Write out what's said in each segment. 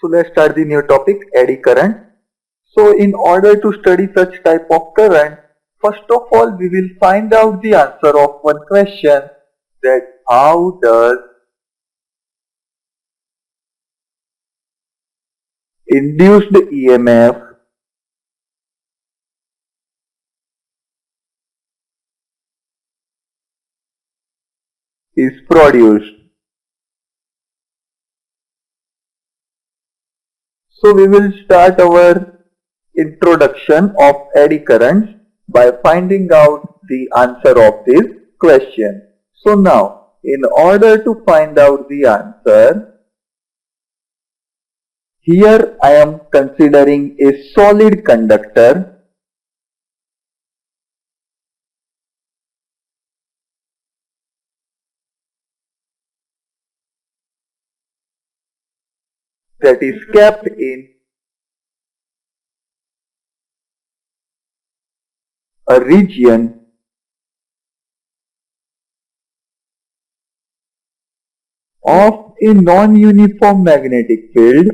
So let's start the new topic, eddy current. So in order to study such type of current, first of all we will find out the answer of one question, that how does induced EMF is produced. So we will start our introduction of eddy currents by finding out the answer of this question. So now, in order to find out the answer, here I am considering a solid conductor that is kept in a region of a non-uniform magnetic field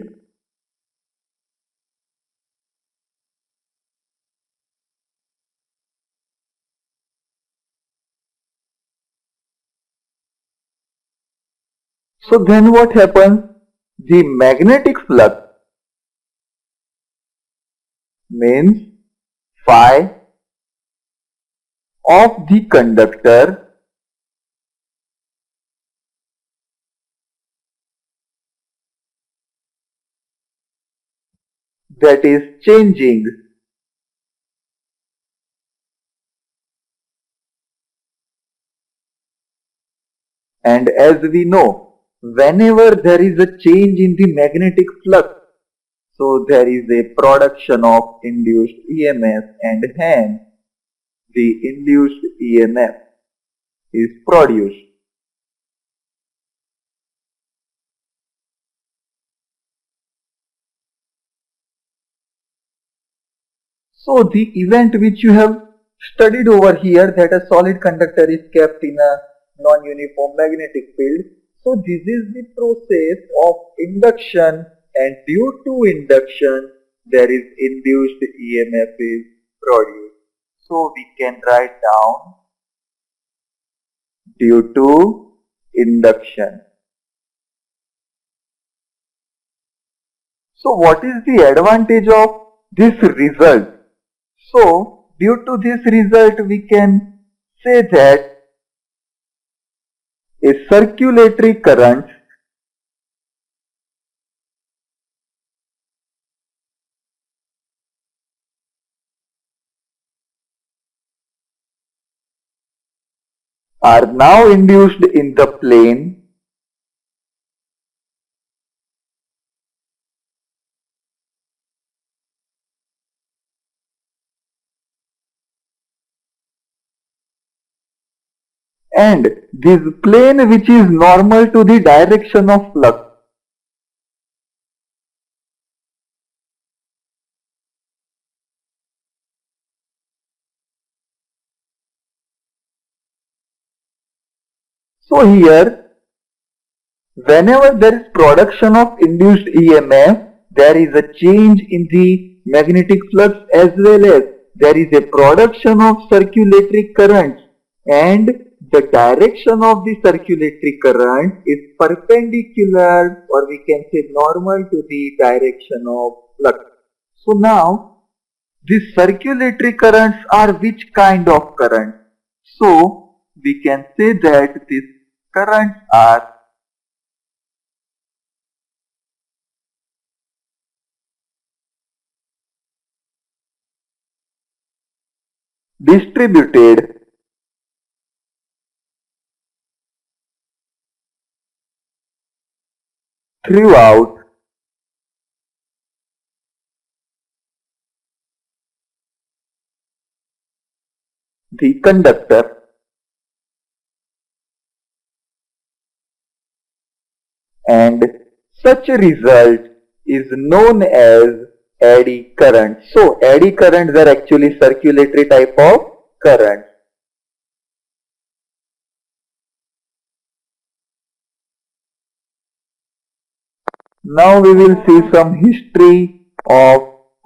So then what happens? The magnetic flux means phi of the conductor that is changing. And as we know, whenever there is a change in the magnetic flux, so there is a production of induced EMF, and hence the induced EMF is produced. So the event which you have studied over here, that a solid conductor is kept in a non-uniform magnetic field. So this is the process of induction, and due to induction there is induced EMF is produced. So we can write down due to induction. So what is the advantage of this result? So due to this result we can say that a circulatory current are now induced in the plane and this plane which is normal to the direction of flux So here, whenever there is production of induced EMF, there is a change in the magnetic flux, as well as there is a production of circulatory currents, and the direction of the circulatory current is perpendicular, or we can say normal, to the direction of flux. So now, these circulatory currents are which kind of current? So we can say that these currents are distributed throughout the conductor, and such a result is known as eddy current. So eddy currents are actually circulatory type of current. Now we will see some history of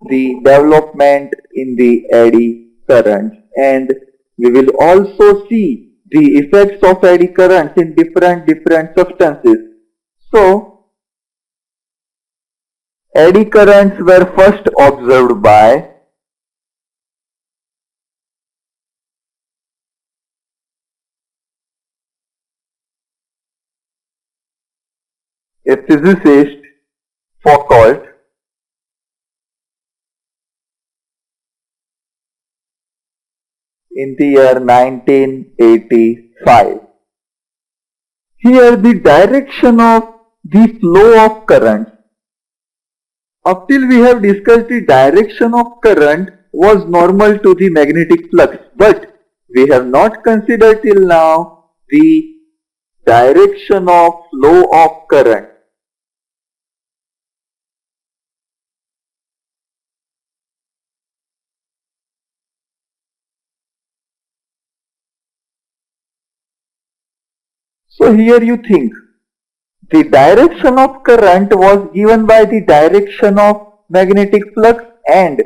the development in the eddy currents, and we will also see the effects of eddy currents in different substances. So eddy currents were first observed by a physicist Foucault in the year 1985. Here the direction of the flow of current. Up till we have discussed the direction of current was normal to the magnetic flux, but we have not considered till now the direction of flow of current. So here you think the direction of current was given by the direction of magnetic flux, and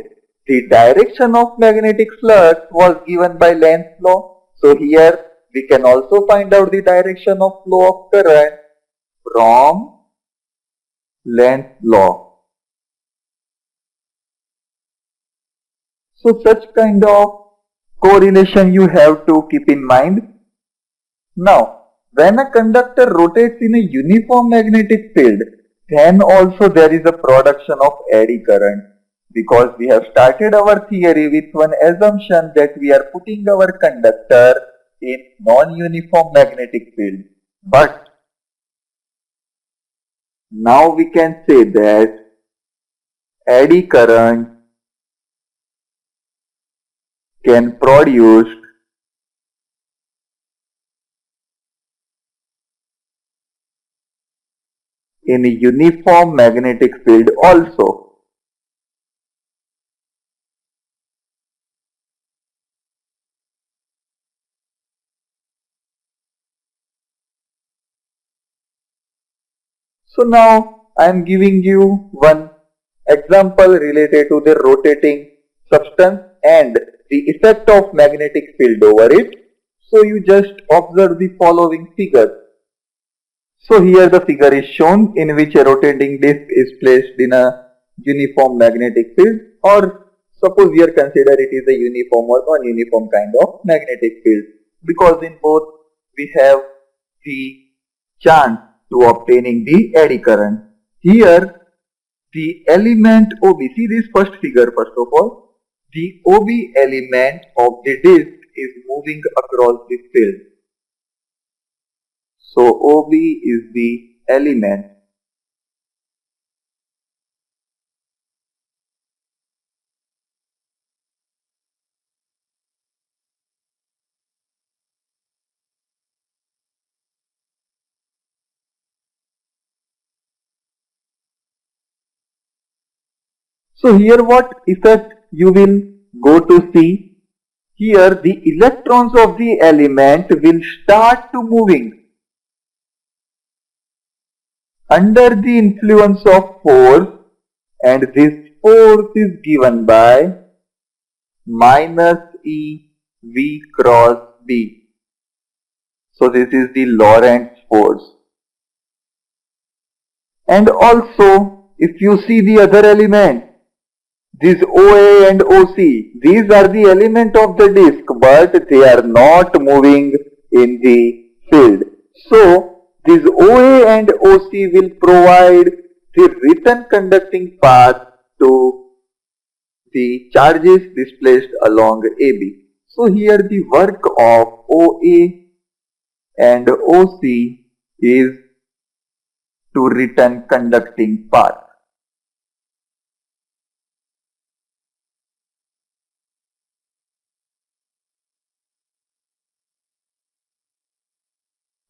the direction of magnetic flux was given by Lenz's law. So here we can also find out the direction of flow of current from Lenz's law. So such kind of correlation you have to keep in mind. Now, when a conductor rotates in a uniform magnetic field, then also there is a production of eddy current, because we have started our theory with one assumption that we are putting our conductor in non-uniform magnetic field. But now we can say that eddy current can produce in a uniform magnetic field also. So now I am giving you one example related to the rotating substance and the effect of magnetic field over it. So you just observe the following figure. So here the figure is shown in which a rotating disk is placed in a uniform magnetic field, or suppose here consider it is a uniform or non-uniform kind of magnetic field, because in both we have the chance to obtaining the eddy current. Here the element OB, see this first figure first of all, the OB element of the disk is moving across the field. So OB is the element. So here what effect you will go to see? Here the electrons of the element will start to moving under the influence of force, and this force is given by minus E V cross B. So this is the Lorentz force. And also if you see the other element, these OA and OC, these are the element of the disk, but they are not moving in the field. So these OA and OC will provide the return conducting path to the charges displaced along AB. So here the work of OA and OC is to return conducting path.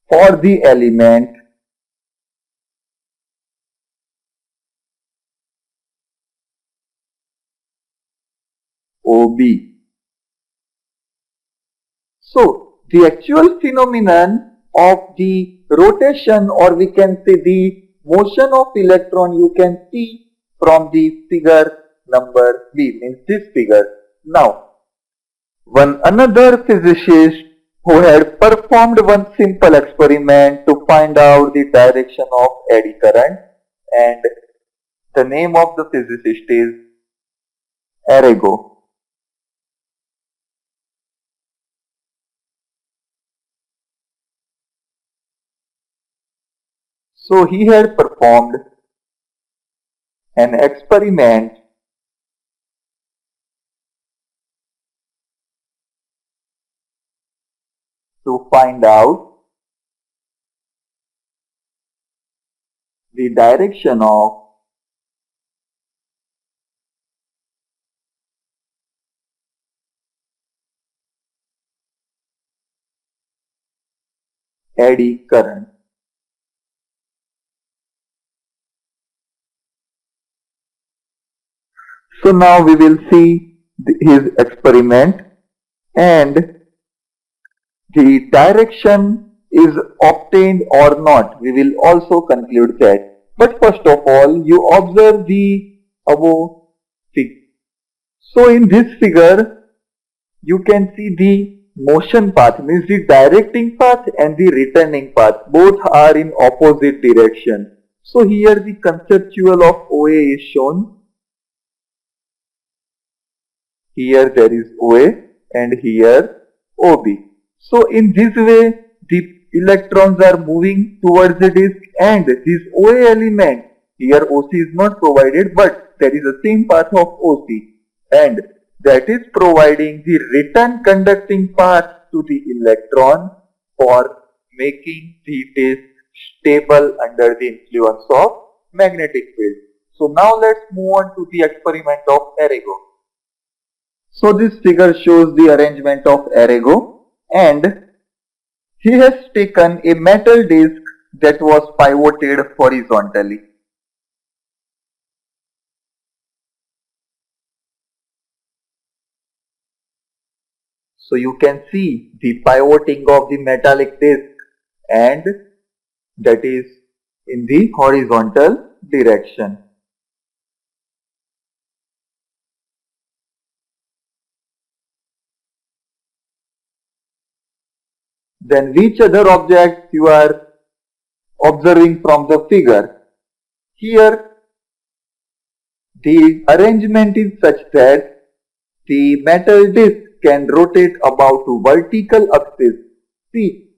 For the element OB. So the actual phenomenon of the rotation, or we can say the motion of electron you can see from the figure number B, means this figure. Now, one another physicist who had performed one simple experiment to find out the direction of eddy current, and the name of the physicist is Arago. So he had performed an experiment to find out the direction of eddy current. So now we will see his experiment, and the direction is obtained or not. We will also conclude that. But first of all, you observe the above figure. So in this figure, you can see the motion path, means the directing path and the returning path. Both are in opposite direction. So here the conceptual of OA is shown. Here there is OA and here OB. So in this way, the electrons are moving towards the disk, and this OA element, here OC is not provided, but there is a same path of OC, and that is providing the return conducting path to the electron for making the disk stable under the influence of magnetic field. So now let's move on to the experiment of Arago. So this figure shows the arrangement of Arago, and he has taken a metal disc that was pivoted horizontally. So you can see the pivoting of the metallic disc, and that is in the horizontal direction. Then which other objects you are observing from the figure? Here the arrangement is such that the metal disc can rotate about to vertical axis. See,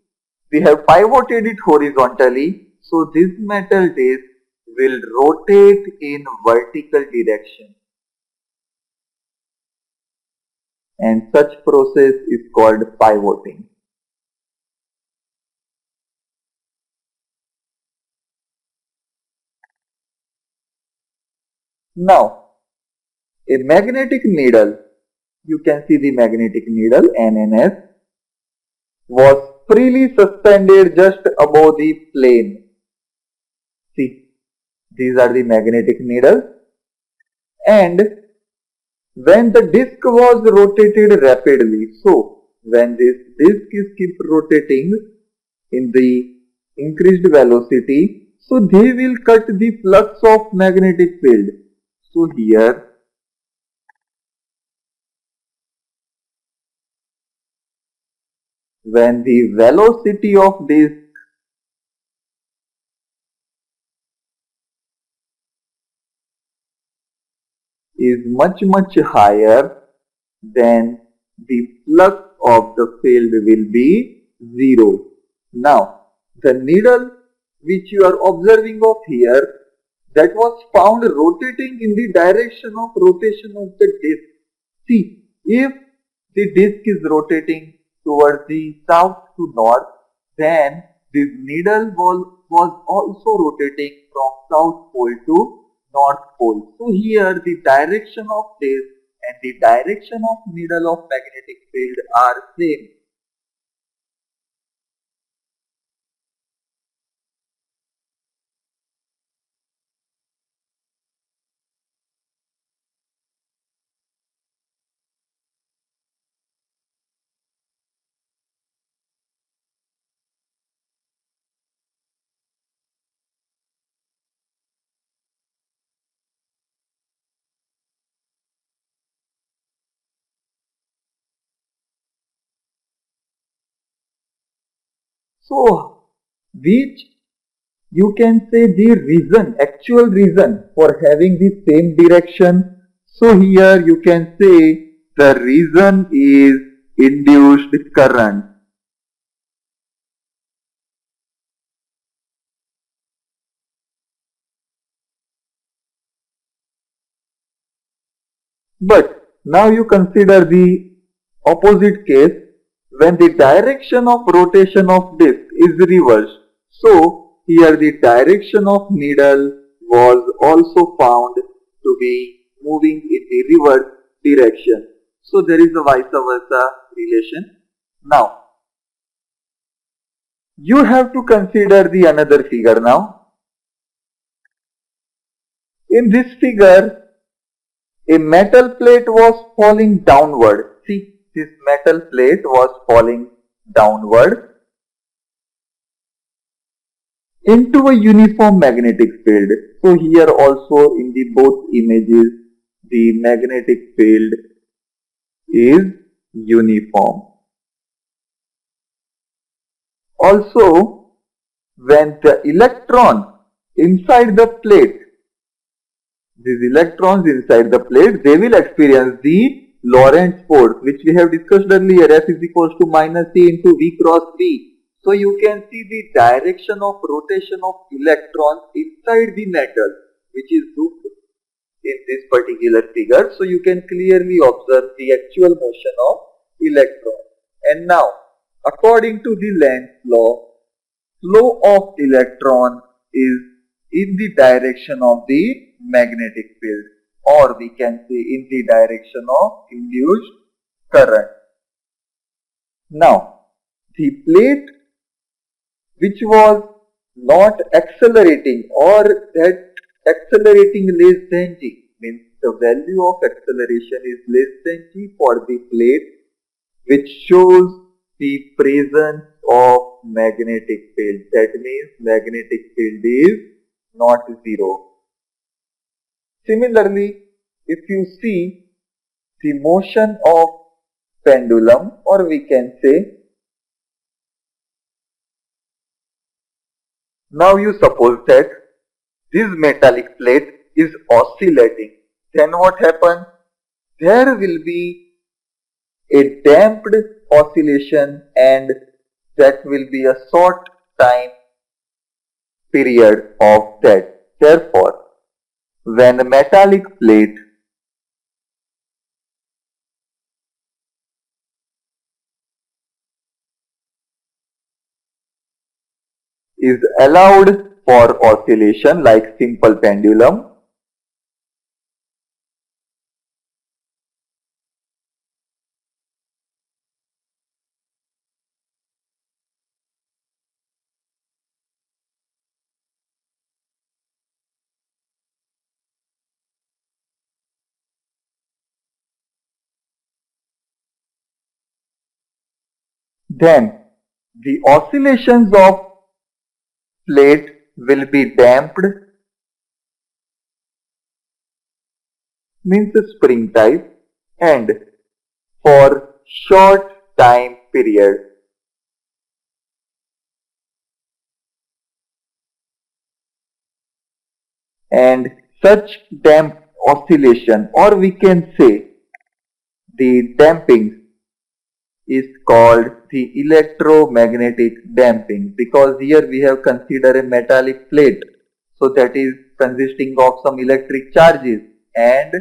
we have pivoted it horizontally, so this metal disc will rotate in vertical direction, and such process is called pivoting. Now, a magnetic needle, you can see the magnetic needle NNS, was freely suspended just above the plane. See, these are the magnetic needles, and when the disk was rotated rapidly, so when this disk is keep rotating in the increased velocity, so they will cut the flux of magnetic field. So here when the velocity of this is much higher, then the flux of the field will be zero. Now the needle which you are observing of here, that was found rotating in the direction of rotation of the disk. See, if the disk is rotating towards the south to north, then this needle was also rotating from south pole to north pole. So here the direction of this and the direction of needle of magnetic field are same. So, which you can say the reason, actual reason for having the same direction. So here you can say the reason is induced current. But now you consider the opposite case when the direction of rotation of disc is reversed. So here the direction of needle was also found to be moving in the reverse direction. So there is a vice versa relation. Now you have to consider the another figure now. In this figure, a metal plate was falling downward. See, this metal plate was falling downward into a uniform magnetic field. So here also in the both images, the magnetic field is uniform. Also, when the electron inside the plate, these electrons inside the plate, they will experience the Lorentz force, which we have discussed earlier. F is equals to minus A into V cross B. So you can see the direction of rotation of electrons inside the metal, which is grouped in this particular figure. So you can clearly observe the actual motion of electron. And now, according to the Lenz's law, flow of electron is in the direction of the magnetic field, or we can say in the direction of induced current. Now, the plate which was not accelerating or that accelerating less than g, means the value of acceleration is less than g for the plate, which shows the presence of magnetic field. That means magnetic field is not zero. Similarly, if you see the motion of pendulum, or we can say, now you suppose that this metallic plate is oscillating, then what happens? There will be a damped oscillation, and that will be a short time period of that. Therefore, when a metallic plate is allowed for oscillation like simple pendulum, then the oscillations of plate will be damped, means spring type, and for short time period. And such damped oscillation, or we can say the damping, is called the electromagnetic damping, because here we have considered a metallic plate, so that is consisting of some electric charges, and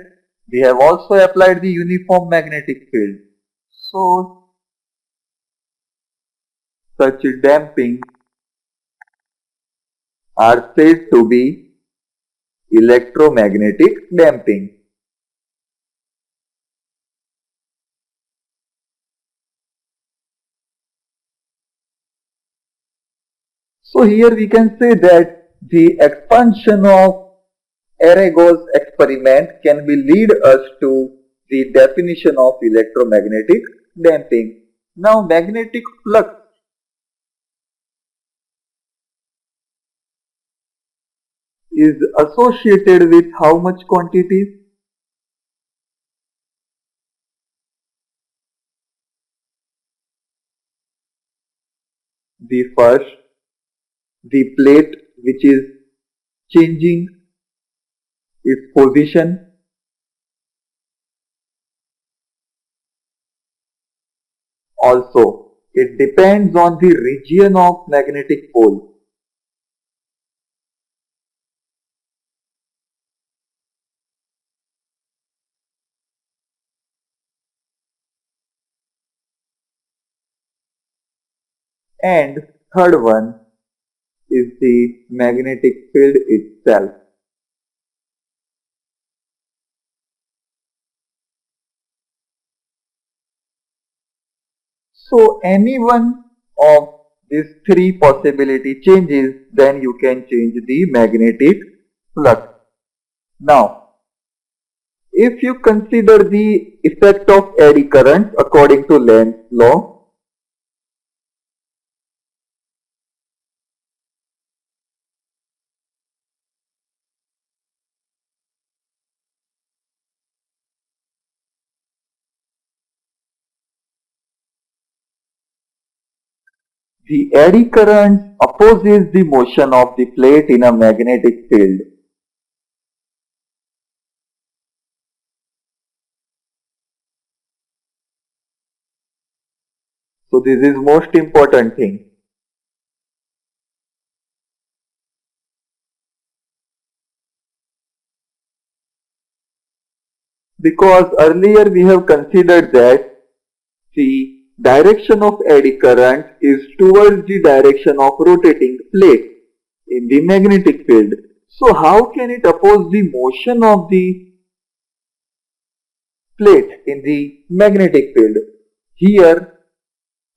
we have also applied the uniform magnetic field. So such damping are said to be electromagnetic damping. So here we can say that the expansion of Arago's experiment can be lead us to the definition of electromagnetic damping. Now magnetic flux is associated with how much quantities? The first, the plate which is changing its position. Also, it depends on the region of magnetic pole. And third one is the magnetic field itself. So any one of these three possibility changes, then you can change the magnetic flux. Now, if you consider the effect of eddy current according to Lenz's law, the eddy current opposes the motion of the plate in a magnetic field. So this is most important thing. Because earlier we have considered that the direction of eddy current is towards the direction of rotating plate in the magnetic field. So how can it oppose the motion of the plate in the magnetic field? Here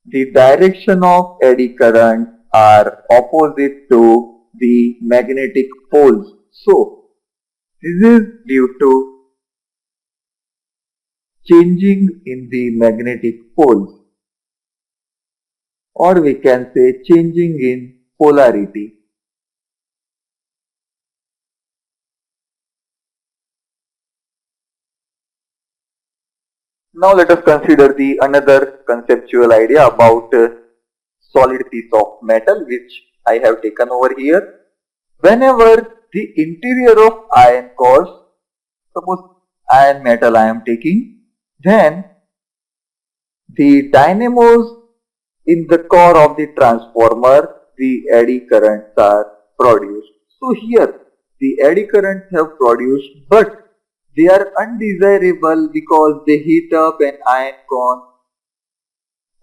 the direction of eddy current are opposite to the magnetic poles. So this is due to changing in the magnetic poles, or we can say changing in polarity. Now let us consider the another conceptual idea about solid piece of metal which I have taken over here. Whenever the interior of iron cores, suppose iron metal I am taking, then the dynamos in the core of the transformer, the eddy currents are produced. So here the eddy currents have produced, but they are undesirable because they heat up an iron core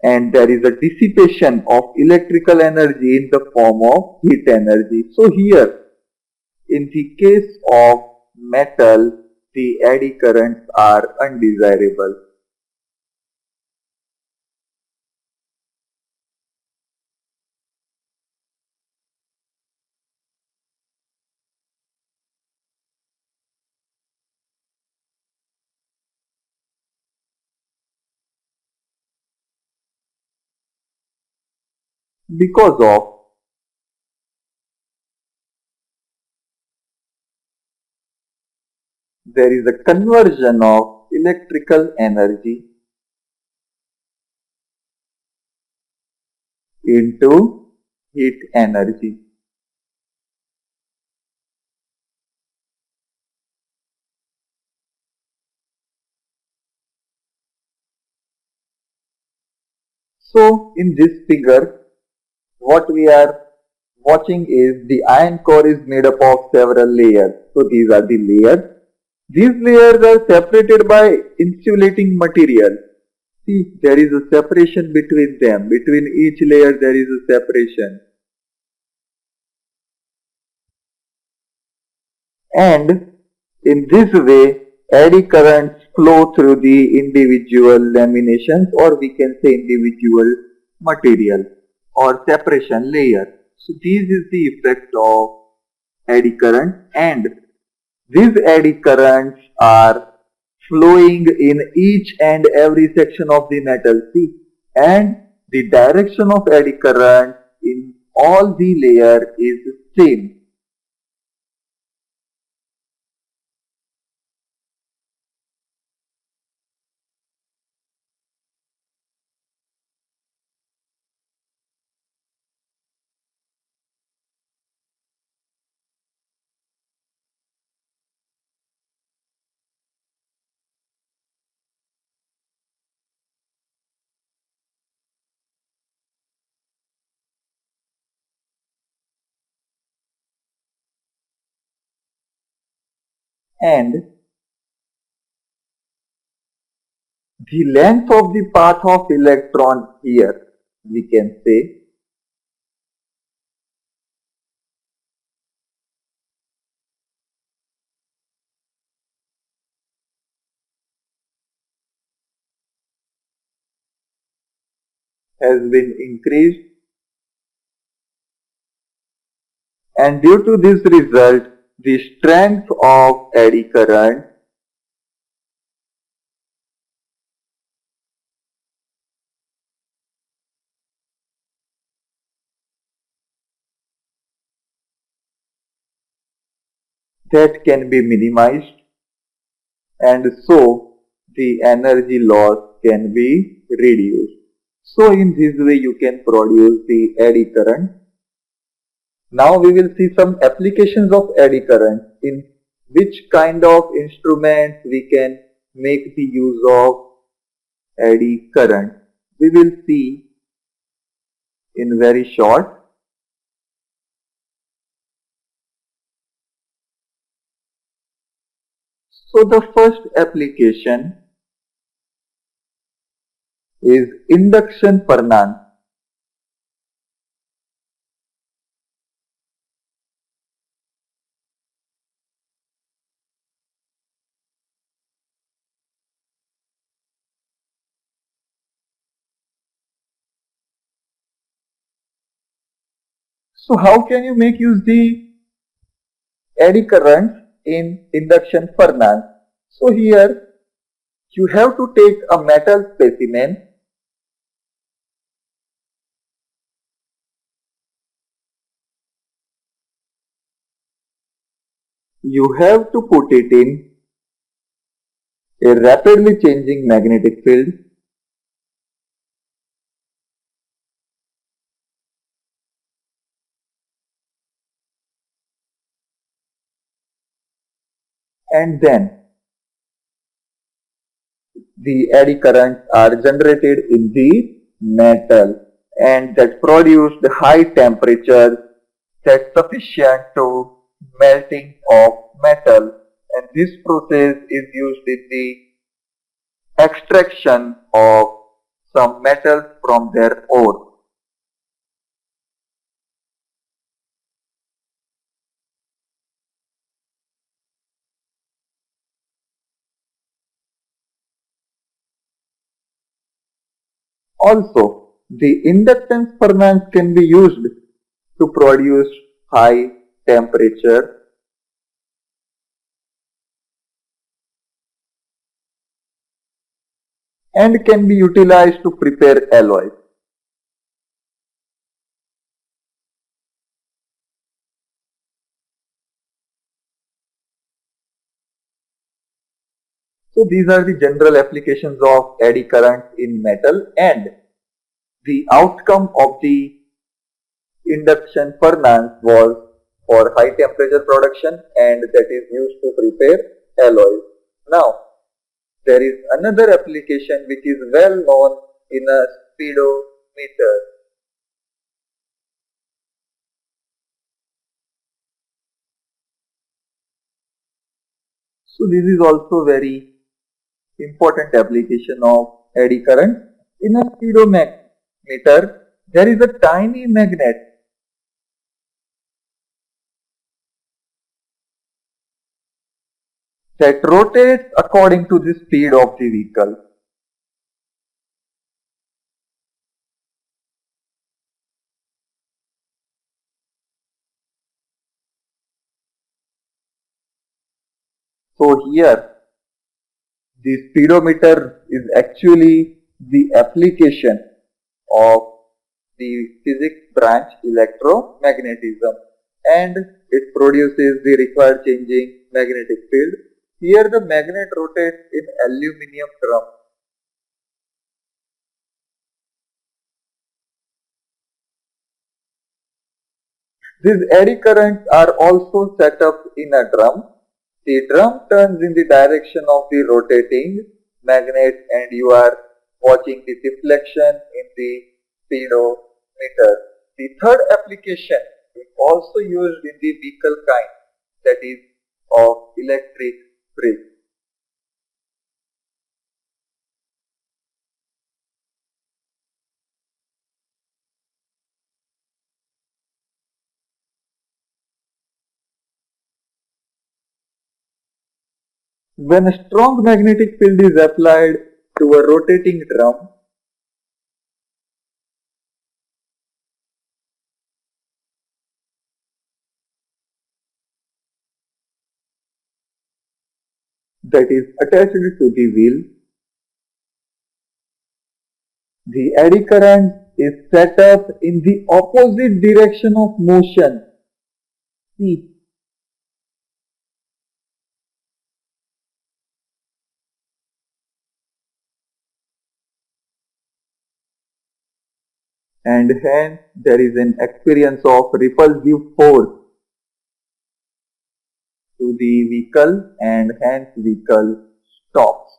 and there is a dissipation of electrical energy in the form of heat energy. So here in the case of metal, the eddy currents are undesirable. Because of there is a conversion of electrical energy into heat energy. So in this figure, what we are watching is the iron core is made up of several layers. So these are the layers. These layers are separated by insulating material. See, there is a separation between them. Between each layer there is a separation. And in this way, eddy currents flow through the individual laminations, or we can say individual material or separation layer. So this is the effect of eddy current, and these eddy currents are flowing in each and every section of the metal. See, and the direction of eddy current in all the layer is same. and the length of the path of electron here we can say has been increased, and due to this result the strength of eddy current that can be minimized, and so the energy loss can be reduced. So in this way you can produce the eddy current. Now we will see some applications of eddy current, in which kind of instruments we can make the use of eddy current. We will see in very short. So the first application is induction furnace. So how can you make use the eddy current in induction furnace? So here you have to take a metal specimen, you have to put it in a rapidly changing magnetic field, and then the eddy currents are generated in the metal, and that produce the high temperature that's sufficient to melting of metal, and this process is used in the extraction of some metals from their ore. Also, the inductance furnace can be used to produce high temperature and can be utilized to prepare alloys. So these are the general applications of eddy current in metal, and the outcome of the induction furnace was for high temperature production, and that is used to prepare alloys. Now there is another application which is well known in a speedometer. So this is also very important application of eddy current. In a speedometer, there is a tiny magnet that rotates according to the speed of the vehicle. So here the speedometer is actually the application of the physics branch electromagnetism, and it produces the required changing magnetic field. Here the magnet rotates in aluminium drum. These eddy currents are also set up in a drum. The drum turns in the direction of the rotating magnet, and you are watching the deflection in the speedometer. The third application is also used in the vehicle kind, that is of electric spray. When a strong magnetic field is applied to a rotating drum, that is attached to the wheel, the eddy current is set up in the opposite direction of motion. See, and hence there is an experience of repulsive force to the vehicle and hence vehicle stops.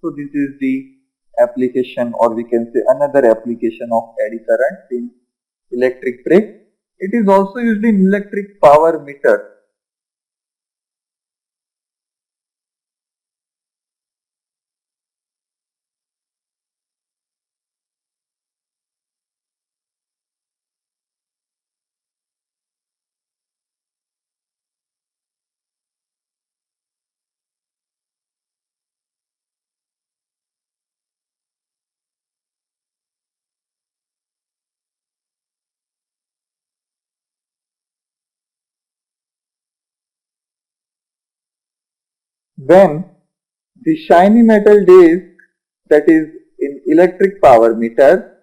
So this is the application, or we can say another application of eddy current in electric brake. It is also used in electric power meter. When the shiny metal disc, that is in electric power meter,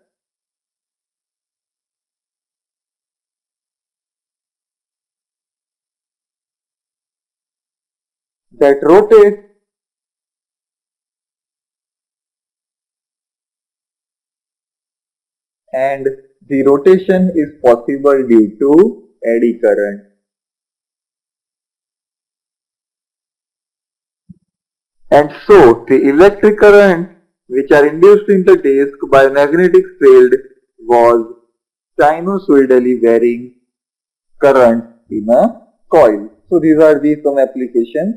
that rotates and the rotation is possible due to eddy current. And so the electric current which are induced in the disc by magnetic field was sinusoidally varying current in a coil. So these are the some applications.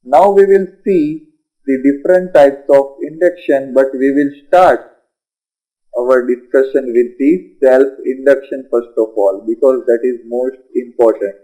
Now we will see the different types of induction, but we will start our discussion with the self induction first of all, because that is most important.